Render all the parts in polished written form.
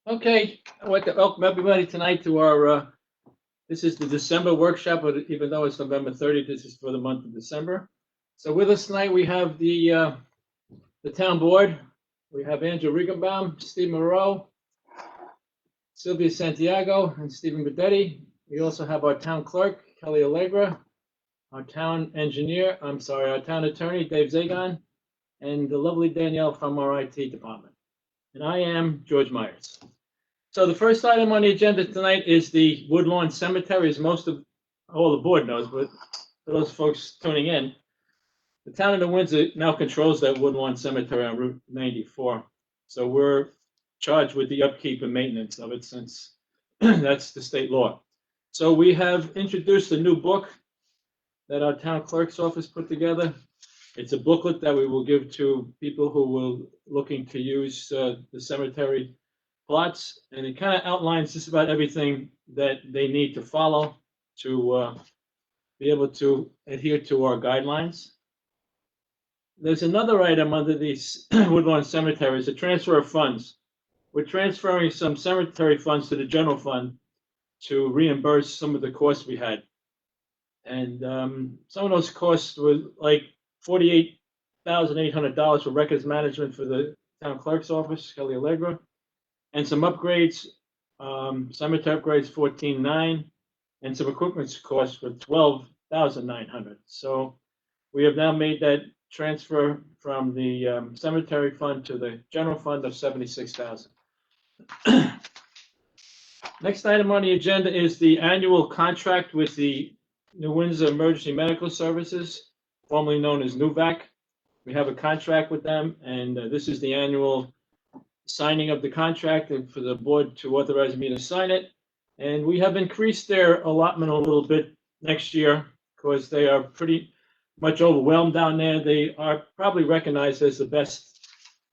Okay, I'd like to welcome everybody tonight to our, this is the December workshop, but even though it's November 30th, this is for the month of December. So with us tonight, we have the town board. We have Andrew Riegenbaum, Steve Moreau, Sylvia Santiago, and Stephen Bedetti. We also have our town clerk, Kelly Allegra, our town engineer, our town attorney, Dave Zagon, and the lovely Danielle from our IT department. And I am George Myers. So the first item on the agenda tonight is the Woodlawn Cemetery, as most of all the board knows, but for those folks tuning in, the town of New Windsor now controls that Woodlawn Cemetery on Route 94. So we're charged with the upkeep and maintenance of it since that's the state law. So we have introduced a new book that our town clerk's office put together. It's a booklet that we will give to people who will looking to use the cemetery plots, and it kind of outlines just about everything that they need to follow to be able to adhere to our guidelines. There's another item under these Woodlawn cemeteries, a transfer of funds. We're transferring some cemetery funds to the general fund to reimburse some of the costs we had. And some of those costs were like $48,800 for records management for the town clerk's office, Kelly Allegra, and some upgrades, cemetery upgrades, 14,900, and some equipment costs for 12,900. So we have now made that transfer from the cemetery fund to the general fund of 76,000. Next item on the agenda is the annual contract with the New Windsor Emergency Medical Services, formerly known as NUVAC. We have a contract with them, and this is the annual signing of the contract and for the board to authorize me to sign it. And we have increased their allotment a little bit next year because they are pretty much overwhelmed down there. They are probably recognized as the best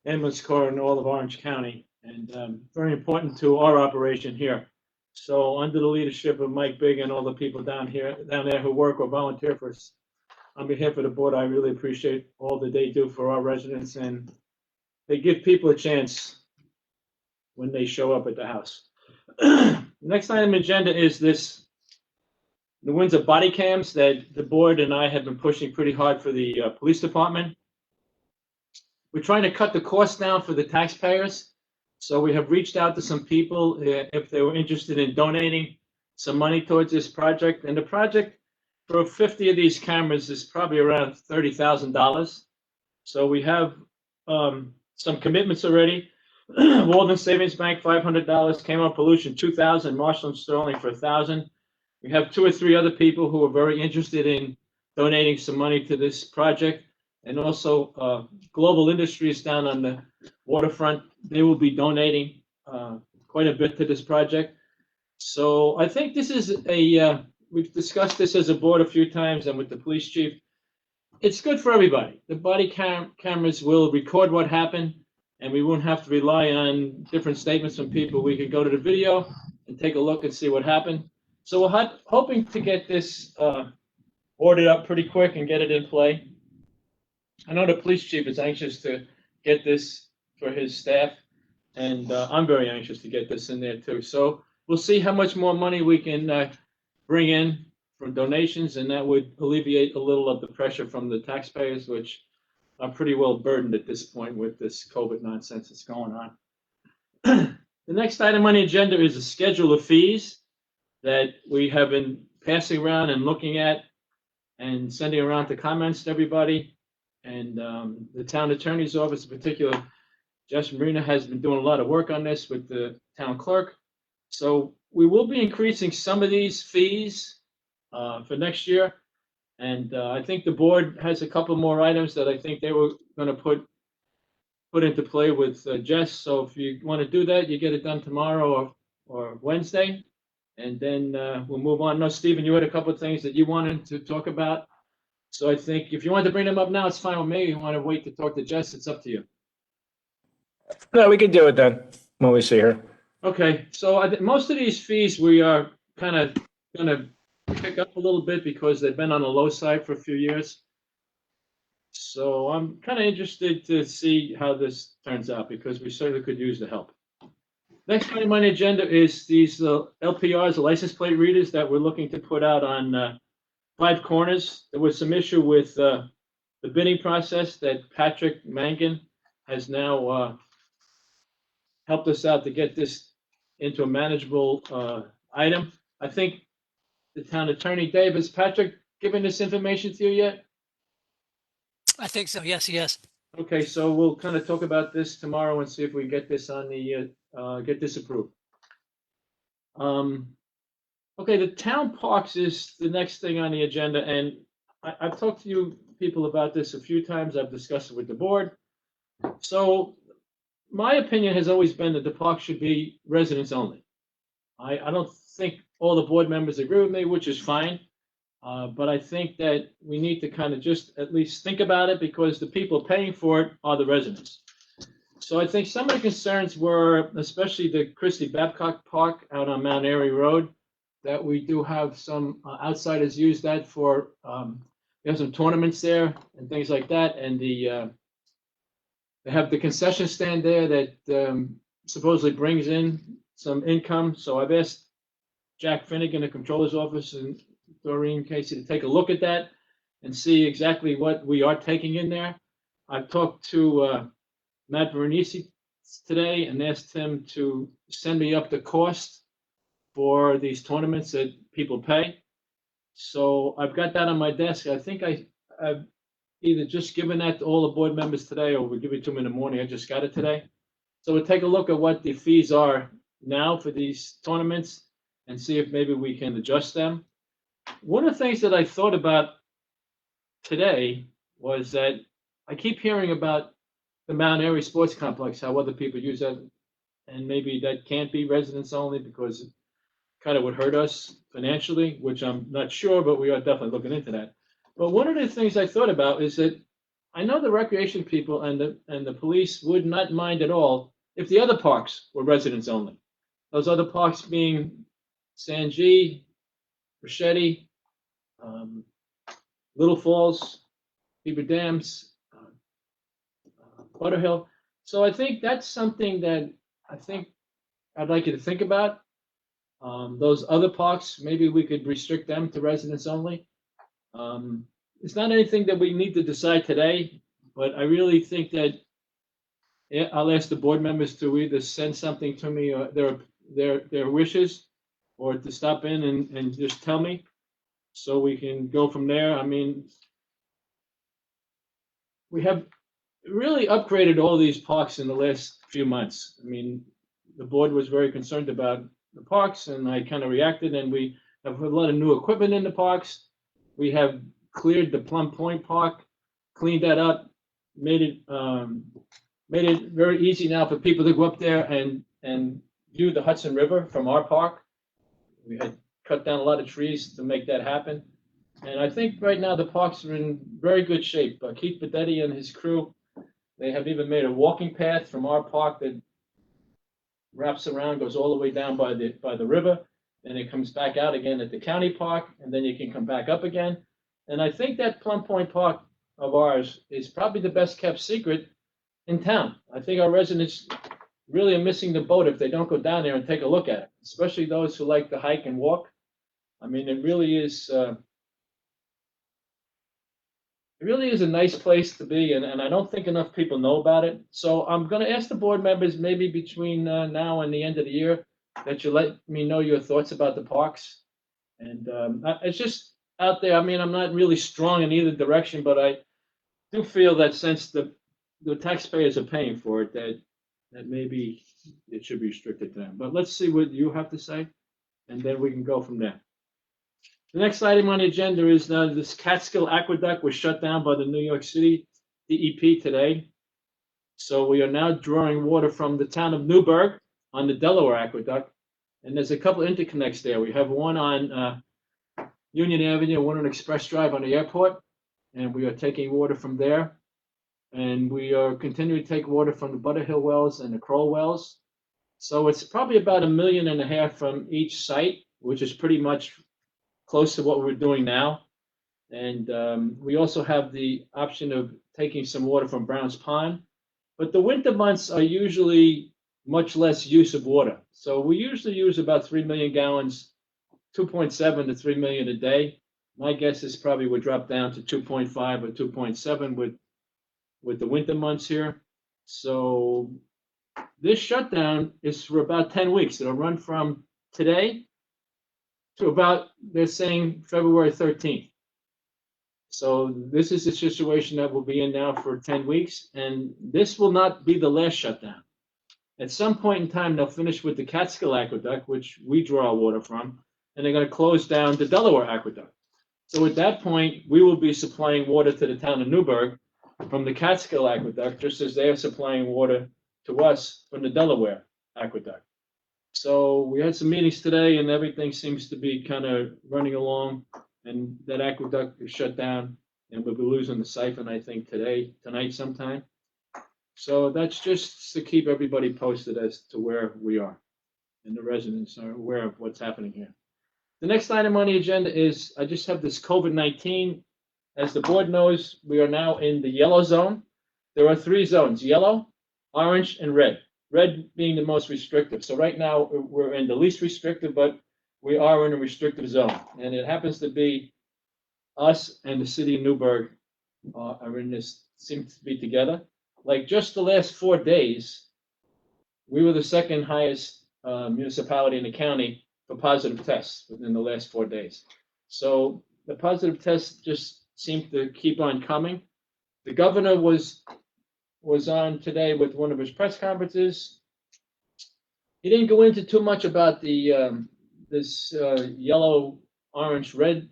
ambulance corps in all of Orange County, and very important to our operation here. So under the leadership of Mike Big and all the people down there who work or volunteer for us, on behalf of the board, I really appreciate all that they do for our residents, and they give people a chance when they show up at the house. Next item on the agenda is this the Windsor body cams that the board and I have been pushing pretty hard for the police department. We're trying to cut the cost down for the taxpayers. So we have reached out to some people if they were interested in donating some money towards this project. And the project for 50 of these cameras is probably around $30,000. So we have some commitments already. Walden Savings Bank, $500. Camo Pollution, $2,000. Marshall and Sterling for $1,000. We have 2 or 3 other people who are very interested in donating some money to this project, and also Global Industries down on the waterfront. They will be donating quite a bit to this project. So I think this is we've discussed this as a board a few times and with the police chief. It's good for everybody. The body cameras will record what happened, and we won't have to rely on different statements from people. We can go to the video and take a look and see what happened. So we're hoping to get this ordered up pretty quick and get it in play. I know the police chief is anxious to get this for his staff, and I'm very anxious to get this in there too. So we'll see how much more money we can bring in from donations, and that would alleviate a little of the pressure from the taxpayers, which are pretty well burdened at this point with this COVID nonsense that's going on. The next item on the agenda is a schedule of fees that we have been passing around and looking at and sending around the comments to everybody. And the town attorney's office in particular, Jess Marina, has been doing a lot of work on this with the town clerk. So we will be increasing some of these fees for next year. And I think the board has a couple more items that I think they were going to put into play with Jess. So if you want to do that, you get it done tomorrow or Wednesday, and then we'll move on. No, Stephen, you had a couple of things that you wanted to talk about. So I think if you want to bring them up now, it's fine with me. If you want to wait to talk to Jess, it's up to you. No, we can do it then when we see her. Okay, so most of these fees we are kind of going to pick up a little bit because they've been on the low side for a few years. So I'm kind of interested to see how this turns out because we certainly could use the help. Next item on the agenda is these LPRs, the license plate readers that we're looking to put out on 5 corners. There was some issue with the bidding process that Patrick Mangan has now helped us out to get this into a manageable item. I think the town attorney, Dave, has Patrick given this information to you yet? I think so. Yes, yes. Okay, so we'll kind of talk about this tomorrow and see if we can get this on the, get this approved. Okay, the town parks is the next thing on the agenda, and I've talked to you people about this a few times. I've discussed it with the board. So my opinion has always been that the park should be residents only. I don't think all the board members agree with me, which is fine. But I think that we need to kind of just at least think about it because the people paying for it are the residents. So I think some of the concerns were, especially the Christie Babcock Park out on Mount Airy Road, that we do have some outsiders use that for, we have some tournaments there and things like that. And they have the concession stand there that supposedly brings in some income. So I've asked Jack Finnegan, the controller's office, and Doreen Casey to take a look at that and see exactly what we are taking in there. I've talked to Matt Veronese today and asked him to send me up the cost for these tournaments that people pay. So I've got that on my desk. I think I've either just given that to all the board members today or we'll give it to them in the morning. I just got it today. So we'll take a look at what the fees are now for these tournaments and see if maybe we can adjust them. One of the things that I thought about today was that I keep hearing about the Mount Airy Sports Complex, how other people use that, and maybe that can't be residents only because it kind of would hurt us financially, which I'm not sure, but we are definitely looking into that. But one of the things I thought about is that I know the recreation people and the police would not mind at all if the other parks were residents only. Those other parks being Sanjee, Ricchetti, Little Falls, Beaver Dams, Butterhill. So I think that's something that I think I'd like you to think about. Those other parks, maybe we could restrict them to residents only. It's not anything that we need to decide today, but I really think that I'll ask the board members to either send something to me or their wishes, or to stop in and just tell me, so we can go from there. I mean, we have really upgraded all these parks in the last few months. I mean, the board was very concerned about the parks, and I kind of reacted, and we have a lot of new equipment in the parks. We have cleared the Plum Point Park, cleaned that up, made it very easy now for people to go up there and view the Hudson River from our park. We had cut down a lot of trees to make that happen. And I think right now the parks are in very good shape. Keith Bedetti and his crew, they have even made a walking path from our park that wraps around, goes all the way down by the river, and it comes back out again at the county park, and then you can come back up again. And I think that Plum Point Park of ours is probably the best kept secret in town. I think our residents really are missing the boat if they don't go down there and take a look at it, especially those who like to hike and walk. I mean, it really is a nice place to be, and I don't think enough people know about it. So I'm going to ask the board members, maybe between now and the end of the year, that you let me know your thoughts about the parks. And it's just out there. I mean, I'm not really strong in either direction, but I do feel that since the taxpayers are paying for it, that maybe it should be restricted to them. But let's see what you have to say, and then we can go from there. The next item on the agenda is this Catskill Aqueduct was shut down by the New York City DEP today. So we are now drawing water from the town of Newburgh on the Delaware Aqueduct. And there's a couple of interconnects there. We have one on Union Avenue, one on Express Drive on the airport. And we are taking water from there. And we are continuing to take water from the Butterhill wells and the Kroll wells. So it's probably about 1.5 million from each site, which is pretty much close to what we're doing now. And we also have the option of taking some water from Brown's Pond. But the winter months are usually much less use of water. So we usually use about 3 million gallons, 2.7 to 3 million a day. My guess is probably would drop down to 2.5 or 2.7 with the winter months here. So this shutdown is for about 10 weeks. It'll run from today to about, they're saying, February 13th. So this is the situation that we'll be in now for 10 weeks, and this will not be the last shutdown. At some point in time, they'll finish with the Catskill Aqueduct, which we draw water from, and they're going to close down the Delaware Aqueduct. So at that point, we will be supplying water to the town of Newburgh from the Catskill Aqueduct, just as they are supplying water to us from the Delaware Aqueduct. So we had some meetings today, and everything seems to be kind of running along, and that aqueduct is shut down, and we'll be losing the siphon, I think, tonight sometime. So that's just to keep everybody posted as to where we are, and the residents are aware of what's happening here. The next item on the agenda is, I just have this COVID-19. As the board knows, we are now in the yellow zone. There are 3 zones: yellow, orange, and red. Red being the most restrictive. So right now, we're in the least restrictive, but we are in a restrictive zone. And it happens to be us and the city of Newburgh are in this, seem to be together. Like just the last 4 days, we were the second highest municipality in the county for positive tests within the last 4 days. So the positive tests just seem to keep on coming. The governor was on today with one of his press conferences. He didn't go into too much about the this yellow, orange, red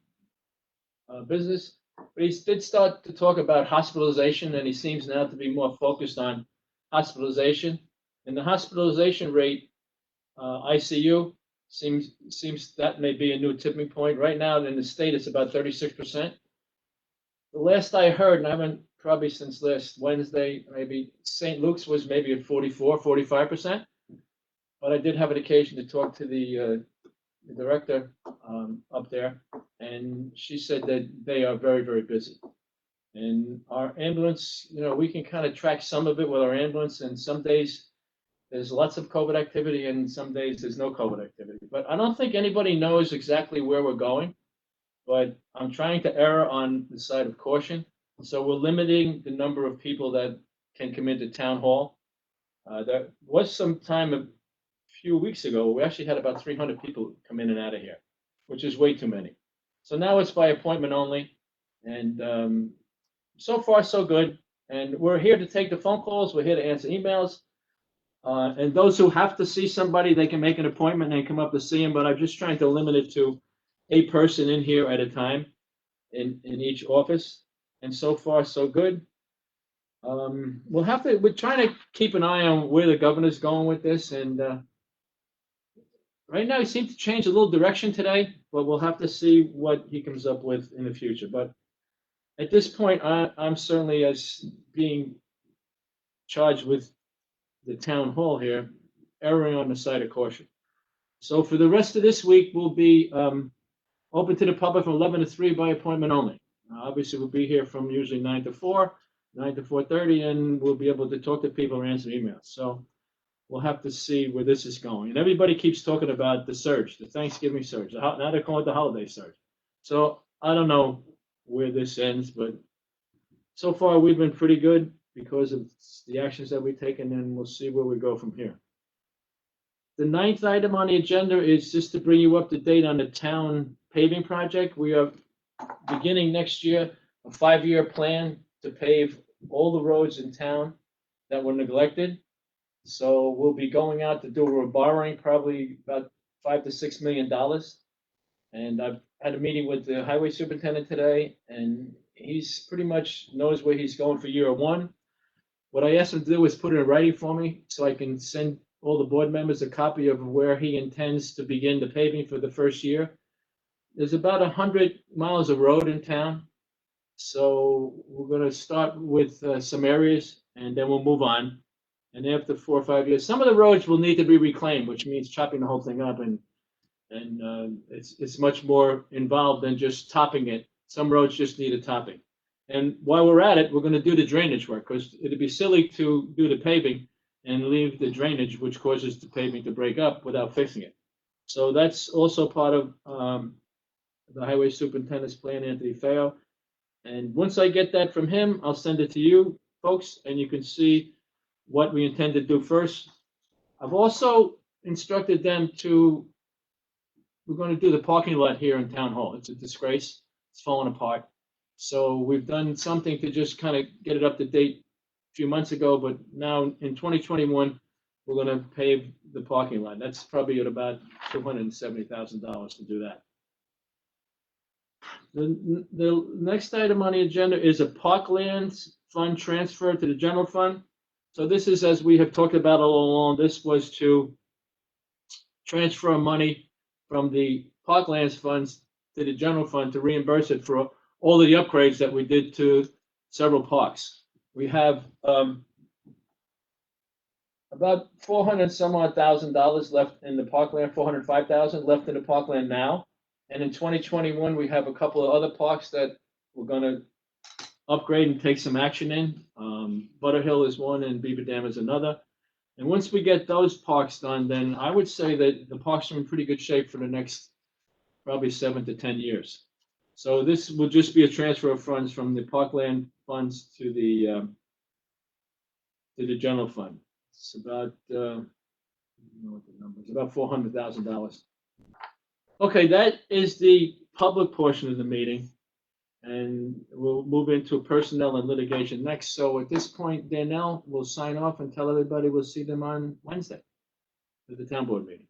business, but he did start to talk about hospitalization, and he seems now to be more focused on hospitalization. And the hospitalization rate, ICU, seems that may be a new tipping point. Right now in the state, it's about 36%. The last I heard, and I haven't probably since last Wednesday, maybe St. Luke's was maybe at 44, 45%. But I did have an occasion to talk to the director up there, and she said that they are very, very busy. And our ambulance, we can kind of track some of it with our ambulance, and some days there's lots of COVID activity, and some days there's no COVID activity. But I don't think anybody knows exactly where we're going, but I'm trying to err on the side of caution. So we're limiting the number of people that can come into town hall. There was some time a few weeks ago, we actually had about 300 people come in and out of here, which is way too many. So now it's by appointment only, and so far so good. And we're here to take the phone calls. We're here to answer emails. And those who have to see somebody, they can make an appointment and come up to see them. But I'm just trying to limit it to a person in here at a time in each office. And so far so good. We're trying to keep an eye on where the governor's going with this. And right now he seems to change a little direction today, but we'll have to see what he comes up with in the future. But at this point, I'm certainly, as being charged with the town hall here, erring on the side of caution. So for the rest of this week, we'll be open to the public from 11 to 3 by appointment only. Obviously, we'll be here from usually 9 to 4, 9 to 4:30, and we'll be able to talk to people or answer emails. So we'll have to see where this is going. And everybody keeps talking about the surge, the Thanksgiving surge. Now they're calling it the holiday surge. So I don't know where this ends, but so far we've been pretty good because of the actions that we've taken, and we'll see where we go from here. The 9th item on the agenda is just to bring you up to date on the town paving project. We are beginning next year a 5-year plan to pave all the roads in town that were neglected. So we'll be going out to do, we're borrowing probably about $5 to $6 million. And I've had a meeting with the highway superintendent today, and he's pretty much knows where he's going for year 1. What I asked him to do is put it in writing for me so I can send all the board members a copy of where he intends to begin the paving for the first year. There's about 100 miles of road in town. So we're going to start with some areas, and then we'll move on. And after 4 or 5 years, some of the roads will need to be reclaimed, which means chopping the whole thing up, and it's much more involved than just topping it. Some roads just need a topping. And while we're at it, we're going to do the drainage work, because it'd be silly to do the paving and leave the drainage, which causes the pavement to break up without fixing it. So that's also part of the highway superintendent's plan, Anthony Feo. And once I get that from him, I'll send it to you folks, and you can see what we intend to do first. I've also instructed them to, we're going to do the parking lot here in Town Hall. It's a disgrace. It's falling apart. So we've done something to just kind of get it up to date a few months ago, but now in 2021, we're going to pave the parking lot. That's probably at about $270,000 to do that. The next item on the agenda is a parklands fund transfer to the general fund. So this is, as we have talked about all along, this was to transfer money from the parklands funds to the general fund to reimburse it for all of the upgrades that we did to several parks. We have about $400,000 left in the parkland, 405,000 left in the parkland now. And in 2021, we have a couple of other parks that we're going to upgrade and take some action in. Butterhill is one and Beaver Dam is another. And once we get those parks done, then I would say that the parks are in pretty good shape for the next probably 7 to 10 years. So this will just be a transfer of funds from the parkland funds to the general fund. It's about, I don't know what the number is, about $400,000. Okay, that is the public portion of the meeting, and we'll move into personnel and litigation next. So at this point, Danielle will sign off and tell everybody we'll see them on Wednesday at the town board meeting.